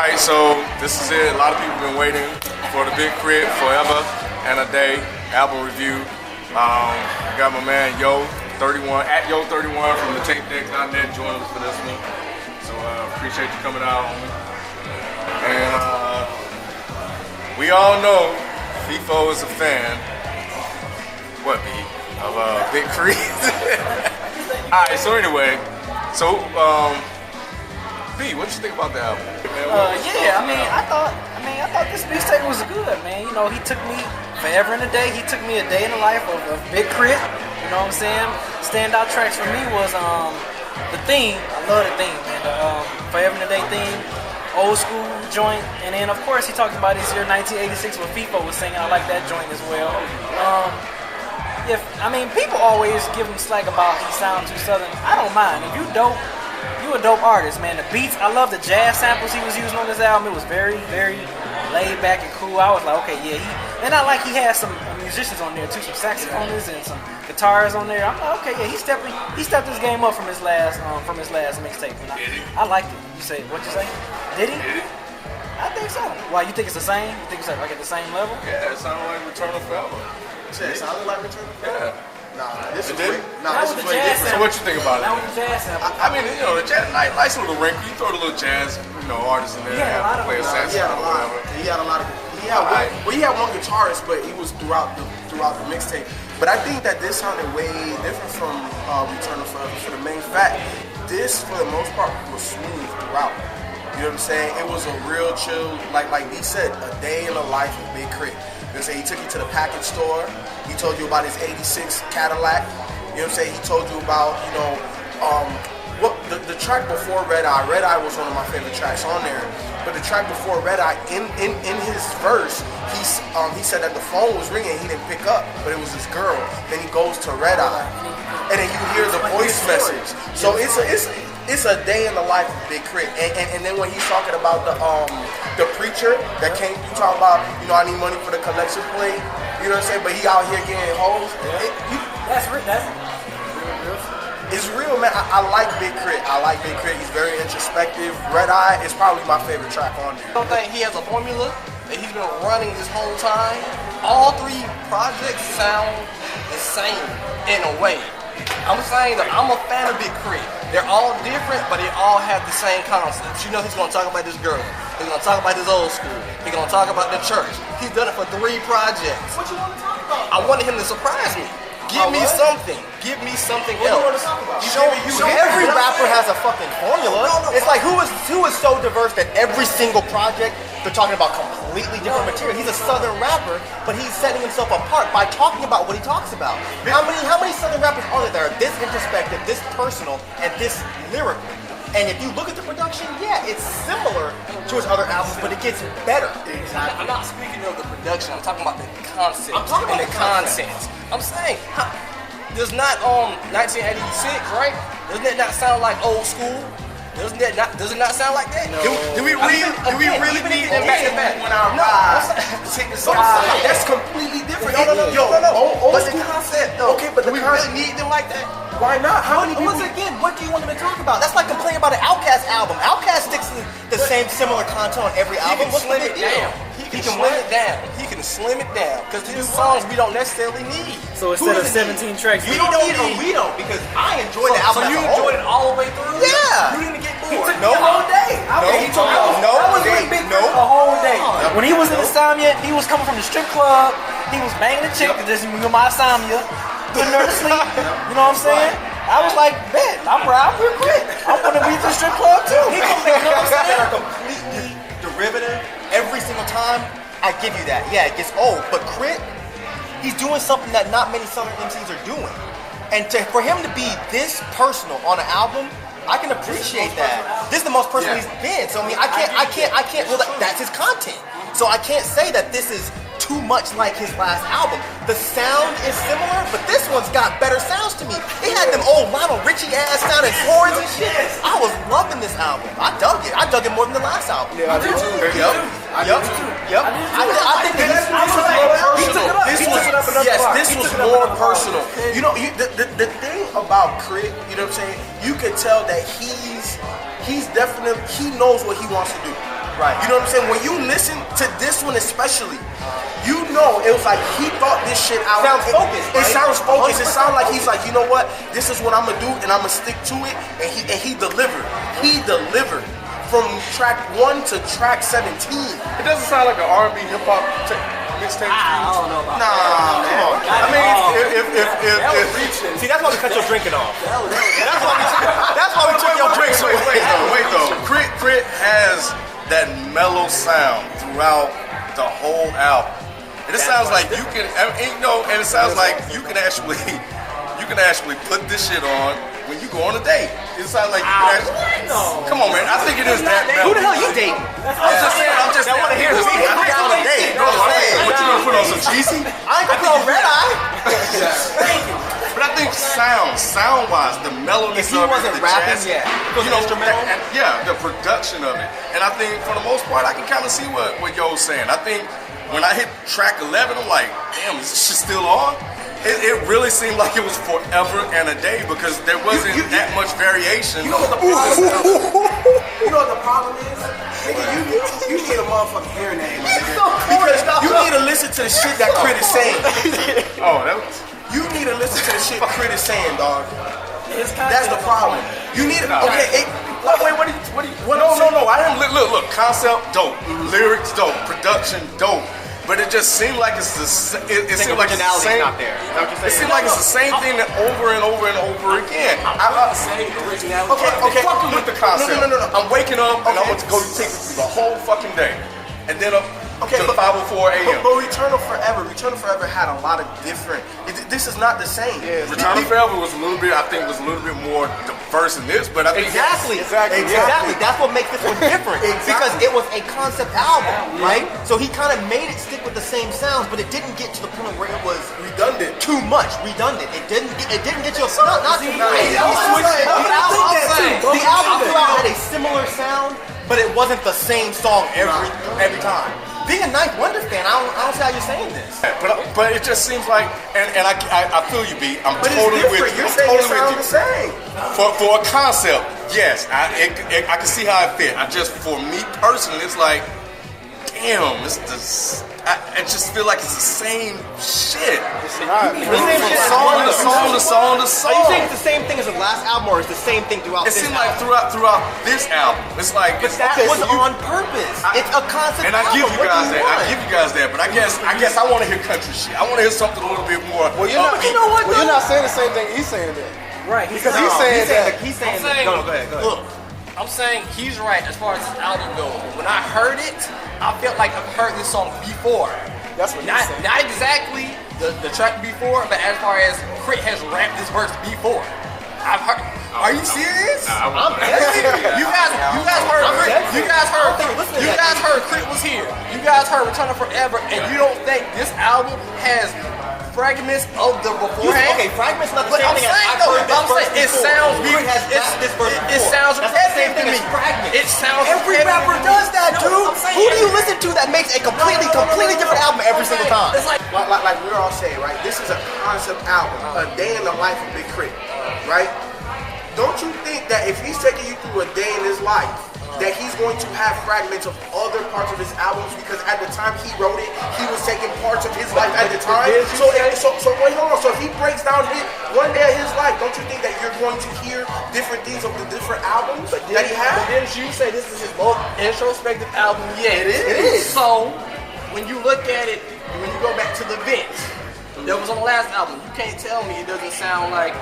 Alright, so this is it. A lot of people have been waiting for the Big K.R.I.T Forever and a Day album review. I got my man Yo31 at Yo31 from the TapeDeck.net joining us for this one. So appreciate you coming out. And we all know FIFO is a fan. What, B? Of Big K.R.I.T. Alright, so anyway, B, what you think about the album? Yeah, I thought this mixtape was good, man. You know, he took me forever and a day. He took me a day in the life of Big K.R.I.T. You know what I'm saying? Standout tracks for me was the theme. I love the theme, man. The Forever and a Day theme, old school joint, and then of course he talked about his year 1986 when FIFO was singing. I like that joint as well. People always give him slack about he sounds too southern. I don't mind. If you dope. You a dope artist, man. The beats, I love the jazz samples he was using on this album. It was very, very laid back and cool. I was like, okay, yeah. And I like he had some musicians on there too, some saxophonists and some guitars on there. I'm like, okay, yeah. He stepped his game up from his last mixtape. I liked it. You say what you say? Did he? I think so. Why, you think it's the same? You think it's like at the same level? Yeah, it sounded like Return of Forever. It sounded like Return of Forever? Yeah. Nah, this is way different. So what you think about it? That was the jazz sample. The jazz nice little wrinkle. You throw the little jazz, artists in there and have to play a saxophone or whatever. He had a lot of. He had one guitarist, but he was throughout the mixtape. But I think that this sounded way different from Return of Forever for the main fact. This, for the most part, was smooth throughout. You know what I'm saying? It was a real chill, like B said, a day in the life of Big K.R.I.T. He took you to the package store. He told you about his '86 Cadillac. You know what I'm saying? He told you about, the track before Red Eye. Red Eye was one of my favorite tracks on there. But the track before Red Eye, in his verse, he said that the phone was ringing. He didn't pick up, but it was his girl. Then he goes to Red Eye, and then you hear the voice message. So it's a day in the life of Big K.R.I.T. And then when he's talking about the preacher that came, you talking about, I need money for the collection plate. You know what I'm saying? But he out here getting hoes. That's real. It's real, man. I like Big K.R.I.T. He's very introspective. Red Eye is probably my favorite track on there. I don't think he has a formula that he's been running this whole time. All three projects sound the same in a way. I'm saying that I'm a fan of Big K.R.I.T. They're all different, but they all have the same concepts. He's going to talk about this girl. He's going to talk about his old school. He's going to talk about the church. He's done it for 3 projects. What you want to talk about? I wanted him to surprise me. Give me something. Give me something else. What do you want to talk about? Every rapper has a fucking formula. It's like who is so diverse that every single project they're talking about completely different material. He's a southern rapper, but he's setting himself apart by talking about what he talks about. How many southern rappers are there that are this introspective, this personal, and this lyrical? And if you look at the production, yeah, it's similar to his other albums, but it gets better. Exactly. I'm not speaking of the production. I'm talking about the concept and the content. I'm saying, does not 1986, right? Doesn't that not sound like old school? Does it not sound like that? No. Do we really need them back to back? When I ride, take this off. That's completely different. No. Old But school the concept, though. Okay, but do we really need them like that? Why not? How many people? Once again, what do you want them to talk about? That's like complaining about an Outkast album. Outkast sticks to the same similar content on every album. He can slim it down. He can slim it down. Because these songs we don't necessarily need. So instead of 17 tracks, we don't because I enjoyed the album. So you enjoyed it all the way through? Yeah. You didn't get bored? the whole day. That was really big for the whole day. When he was in Insomnia, he was coming from the strip club. He was banging the chick. This is my Insomnia. Putting her to sleep. You know what I'm saying? I was like, bet, I'm real quick. I'm gonna be to the strip club too. He can make songs that are completely derivative every single time. I give you that. Yeah, it gets old. But K.R.I.T, he's doing something that not many Southern MCs are doing. And for him to be this personal on an album, I can appreciate that. This is the most personal he's been. So I mean, I can't. Well, that's his content. So I can't say that this is too much like his last album. The sound is similar, but this one's got better sounds to me. It had them old Lionel Richie ass sounding horns and shit. I was loving this album. I dug it. I dug it more than the last album. Yeah, I did too. Yep. I think this was more personal. You know, the thing about K.R.I.T, you know what I'm saying? You can tell that he knows what he wants to do. Right. You know what I'm saying? When you listen to this one especially, you know it was like he thought this shit out. Sounds focused, It right? sounds focused. It sounds like he's like, you know what? This is what I'm gonna do, and I'm gonna stick to it. And he delivered. He delivered from track 1 to track 17. It doesn't sound like an R&B hip hop mixtape. I don't know about Nah, come on. I mean, if See, that's why we cut your drinking off. That's why we took your drinks away. wait though. K.R.I.T has that mellow sound throughout the whole album. And it sounds like you can, and it sounds like you can actually put this shit on when you go on a date. It sounds like you can actually. Come on, man. I think it is that mellow. Who the hell you dating? I'm just saying. I want to hear this. I'm down on a date. What you gonna put on some cheesy? I ain't gonna put on red eye. But I think sound-wise, the melody If he wasn't rapping, jazz, yeah. It was instrumental. the production of it. And I think for the most part, I can kind of see what Yo's saying. I think when I hit track 11, I'm like, damn, is this shit still on? It really seemed like it was forever and a day because there wasn't that much variation. You know what the problem is? You know what the problem is? Nigga, you need a motherfucking hearing aid, my nigga. Because you need to listen to the shit that K.R.I.T is saying. Oh, that was. You need to listen to the shit K.R.I.T is saying, dog. It's That's the problem. You need to. Okay, Wait, what do you? No. I didn't look. Concept dope, lyrics dope, production dope. But it just seemed like it seemed like it's the same. Not there. It seemed like it's the same thing that over and over and over again. I'm saying originality. Okay. Fucking with the concept. No. I'm waking up and I'm Okay. going to go take it through the whole fucking day, and then up Okay, to but 5:04 a.m. But Return of Forever had a lot of different. This is not the same. Return of Forever was a little bit more diverse than this, but I think Exactly. That's what makes this one different. Because it was a concept album, right? So he kind of made it stick with the same sounds, but it didn't get to the point where it was Redundant. too much redundant. It didn't get you not too much. The album throughout had a similar sound, but it wasn't the same song every time. Being a Ninth Wonder fan, I don't see how you're saying this. But it just seems like, and I feel you, B. I'm But totally it's with different. you. You're I'm saying it totally sounds with the you. same. For a concept, yes, I can see how it fit. For me personally, it's like, damn, I just feel like it's the same shit. From song to song. Are you saying it's the same thing as the last album, or is the same thing throughout It this seemed album? like throughout this album, it's like. But that was on purpose. It's a concept And I album. give you What do guys that. want? I give you guys that. But I guess I want to hear country shit. I want to hear something a little bit more. Well, you're not. you know what, Well, you're though? not saying the same thing he's saying then. Right. Because he's saying that. He's saying I'm saying, no, go ahead. Look, I'm saying he's right as far as this album goes. When I heard it, I felt like I've heard this song before. That's what he's Not saying. not exactly the track before, but as far as K.R.I.T has rapped this verse before. I've heard. Are you serious? I'm dead serious. You guys heard K.R.I.T was here. You guys heard Return of Forever, and you don't think this album has fragments of the beforehand? Okay, fragments not the But same I'm thing as saying I've though, heard this I'm verse saying it before. sounds K.R.I.T has rapped this verse it before. sounds That's the same repetitive thing to as me. fragments. It sounds Every repetitive rapper to me. does that, No, dude. I'm saying- Who do you listen to that makes a completely different album every single time? It's like Like we're all saying, right? This is a concept album, a day in the life of Big K.R.I.T, right? Don't you think that if he's taking you through a day in his life, that he's going to have fragments of other parts of his albums? Because at the time he wrote it, he was taking parts of his life at the time. So wait, hold on. So if he breaks down one day of his life, don't you think that you're going to hear different things of the different albums that he But had? didn't you say this is his most introspective album yet? It is. So, when you look at it, when you go back to the Vents, that was on the last album, you can't tell me it doesn't sound like,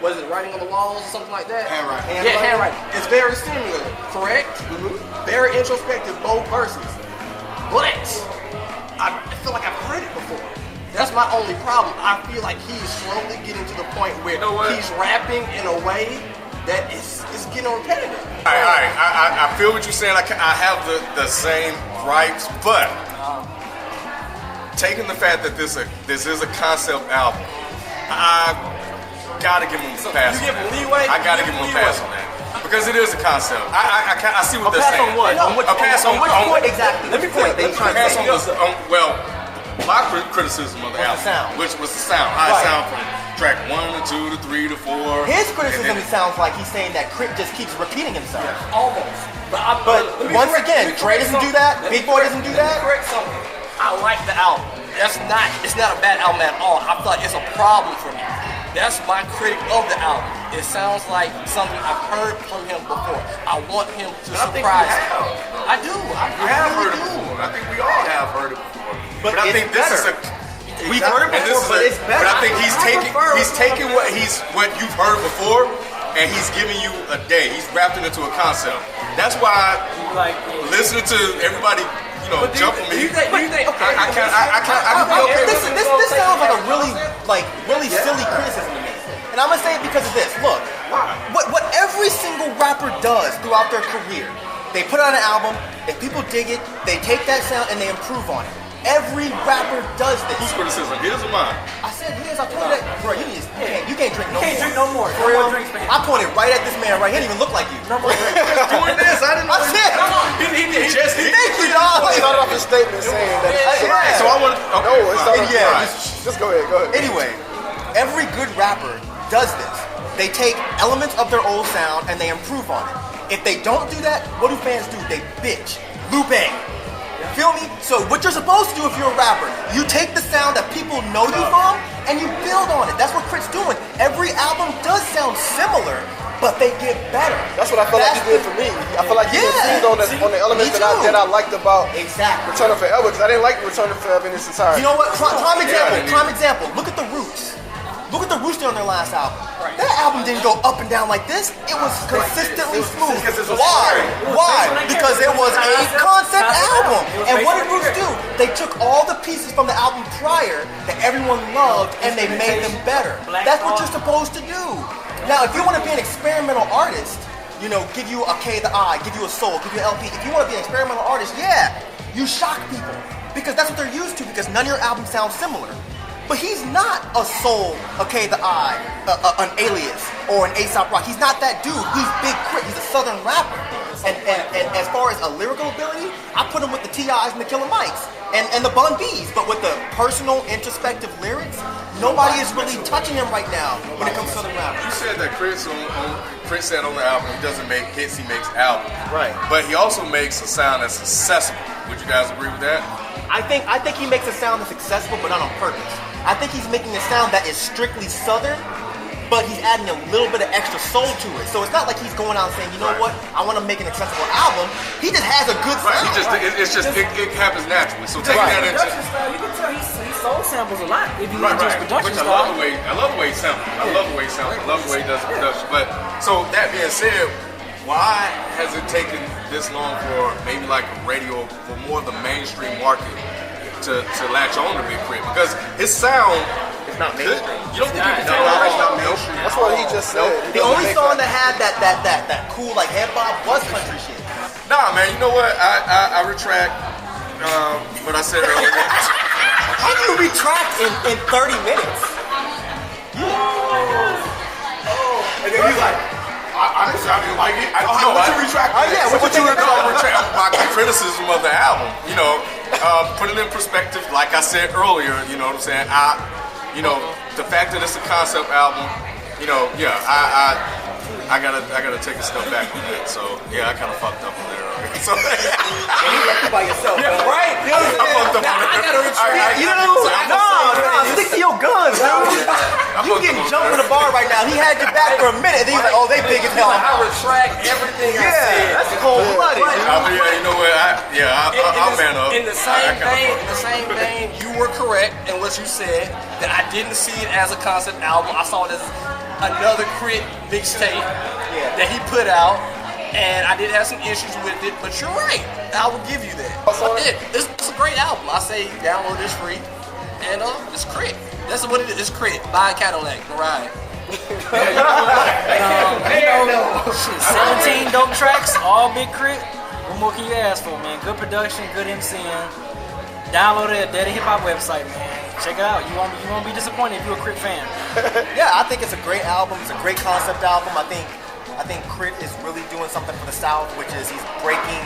was it Writing on the Walls or something like that? Handwriting. Yeah, handwriting. It's very similar, correct? Very introspective, both verses. But, I feel like I've heard it before. That's my only problem. I feel like he's slowly getting to the point where he's rapping in a way that is getting repetitive. All right. I feel what you're saying. I have the same gripes, but taking the fact that this is a concept album, I gotta give him a pass. You give on him that. leeway? I gotta give him a pass on that because it is a concept. I see what they're saying. On what? A pass on which on point exactly? Let me Which point put it- they trying to pass say? on well, my criticism of the Was the album, sound. which was the sound. How Right. it sound from track 1 to 2 to 3 to 4. His criticism, and it sounds like he's saying that K.R.I.T just keeps repeating himself. Almost. But once again, Dre doesn't do that. Big Boy doesn't do Let me that. correct something. I like the album. It's not a bad album at all. I feel like it's a problem for me. That's my critic of the album. It sounds like something I've heard from him before. I want him to I think surprise we me. have. I do. We have heard it before. I think we all have heard it before. But I it's think this is better. a. We've heard it and this before, is but it's better. But I think he's taking what you've heard before, and he's giving you a day. He's wrapped it into a concept. That's why Like, listening to everybody, jump on me. I I can be okay with it. This sounds like a really silly criticism to me. And I'm gonna say it because of this. Look, what every single rapper does throughout their career, they put out an album, if people dig it, they take that sound and they improve on it. Every rapper does Whose this. criticism? His or mine? I said his, I told you that. Bro, you can't drink no more. can't drink no more. For No real? more drinks, man. I pointed right at this man right here. He didn't even look like you. no more drinks. Doing this, I didn't know. I said, thank you, dog. He started off his statement saying that it's Yeah. So I want. No, it's not. Yeah. Just go ahead. Anyway, every good rapper does this. They take elements of their old sound and they improve on it. If they don't do that, what do fans do? They bitch. Lupe. Feel me? So what you're supposed to do if you're a rapper, you take the sound that people know you from and you build on it. That's what K.R.I.T's doing. Every album does sound similar, but they get better. That's what I feel like he did for me. I feel like he improved on the elements me that I too. liked about Exactly. Return of Forever, because I didn't like Return of Forever in its entirety. You know what? Prime example. Yeah, Prime example. Look at the Roots. Look at the Roots on their last album. That album didn't go up and down like this. It was consistently smooth. Why? Why? Because it was a concept album. And what did Roots do? They took all the pieces from the album prior that everyone loved and they made them better. That's what you're supposed to do. Now, if you want to be an experimental artist, give you a K.R.I.T, give you a soul, give you an LP. If you want to be an experimental artist, yeah, you shock people. Because that's what they're used to, because none of your albums sound similar. But he's not a soul, a K.R.I.T, an Alias, or an A$AP Rocky. He's not that dude. He's Big K.R.I.T. He's a southern rapper. And as far as a lyrical ability, I put him with the T.I.s and the Killer Mikes and the Bun B's. But with the personal, introspective lyrics, nobody is really touching him right now when it comes to southern rap. You said that K.R.I.T said on the album he doesn't make hits, he makes albums. Right. But he also makes a sound that's accessible. Would you guys agree with that? I think he makes a sound that's accessible, but not on purpose. I think he's making a sound that is strictly southern, but he's adding a little bit of extra soul to it. So it's not like he's going out and saying, you know what, I want to make an accessible album. He just has a good sound. Right. It happens naturally. So taking that into Production style, you can tell he soul samples a lot if you right, just right. production Which I style. love the way he samples. I love the way he samples. I love the way he does the production. But so that being said, why has it taken this long for maybe like a radio, for more of the mainstream market to latch on to Big K.R.I.T? Because his sound It's not could, mainstream. you don't think you can No, tell it's not mainstream? That's what he just said. He The doesn't only make song that. that had that cool like head bob was country shit. Nah, man. You know what? I retract what I said earlier. How do you retract in 30 minutes? And then he's like, I didn't like it. What's your retract? yeah, What you retract? My criticism of the album. Put it in perspective. Like I said earlier, you know what I'm saying. The fact that it's a concept album. I gotta take a step back on that. So yeah, I kind of fucked up on there. So By yourself, right? I fucked up on that. I gotta retract. Stick to your guns, dude. You getting jumped in the bar right now. He had your back for a minute. Then he's like, oh, they big as hell. I retract everything I said. Yeah, that's cold blooded. Yeah, you know what? I'll man up. In the same vein, you were correct in what you said that I didn't see it as a concept album. I saw it as another K.R.I.T mixtape that he put out, and I did have some issues with it. But you're right. I will give you that. It's a great album. I say download this free, and it's K.R.I.T. That's what it is. It's K.R.I.T. Buy a Cadillac and ride. 17 dope tracks, all Big K.R.I.T. What more can you ask for, man? Good production, good MCing. Download it at Deadendhiphop website, man. Check it out. You won't be disappointed if you're a K.R.I.T fan. Yeah, I think it's a great album. It's a great concept album. I think K.R.I.T is really doing something for the South, which is he's breaking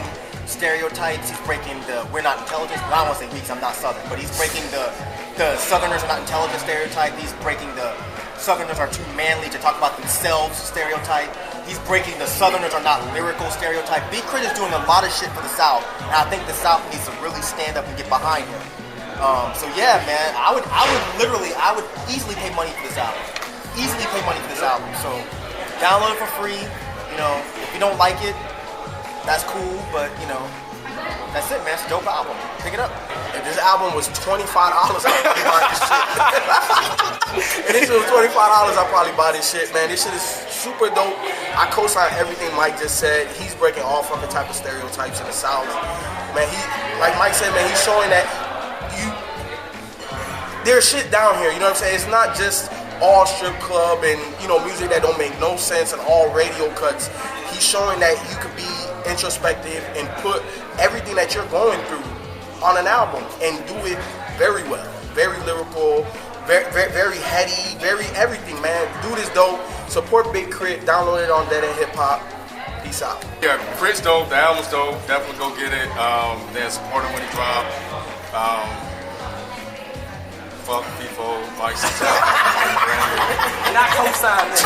stereotypes. He's breaking the we're not intelligent. Well, I don't want to say weak, 'cause I'm not Southern, but he's breaking the Southerners are not intelligent stereotype. He's breaking the Southerners are too manly to talk about themselves stereotype. He's breaking the Southerners are not lyrical stereotype. Big K.R.I.T is doing a lot of shit for the South, and I think the South needs to really stand up and get behind him. So yeah, man, I would easily pay money for this album. Easily pay money for this album. So download it for free. You know, if you don't like it, that's cool, but you know, that's it, man. It's a dope album. Pick it up. If this album was $25, I'd probably buy this shit. If this was $25, I'd probably buy this shit, man. This shit is super dope. I co-sign everything Mike just said. He's breaking all fucking type of stereotypes in the South. Man, like Mike said, man, he's showing that there's shit down here, you know what I'm saying? It's not just all strip club and, you know, music that don't make no sense and all radio cuts. He's showing that you could be introspective and put everything that you're going through on an album and do it very well. Very lyrical, very heady, very everything, man. Dude is dope. Support Big K.R.I.T. Download it on Deadendhiphop. Peace out. Yeah, K.R.I.T's dope. The album's dope. Definitely go get it. Then support him when he drop. Fuck people, Mike. Not co-sign that.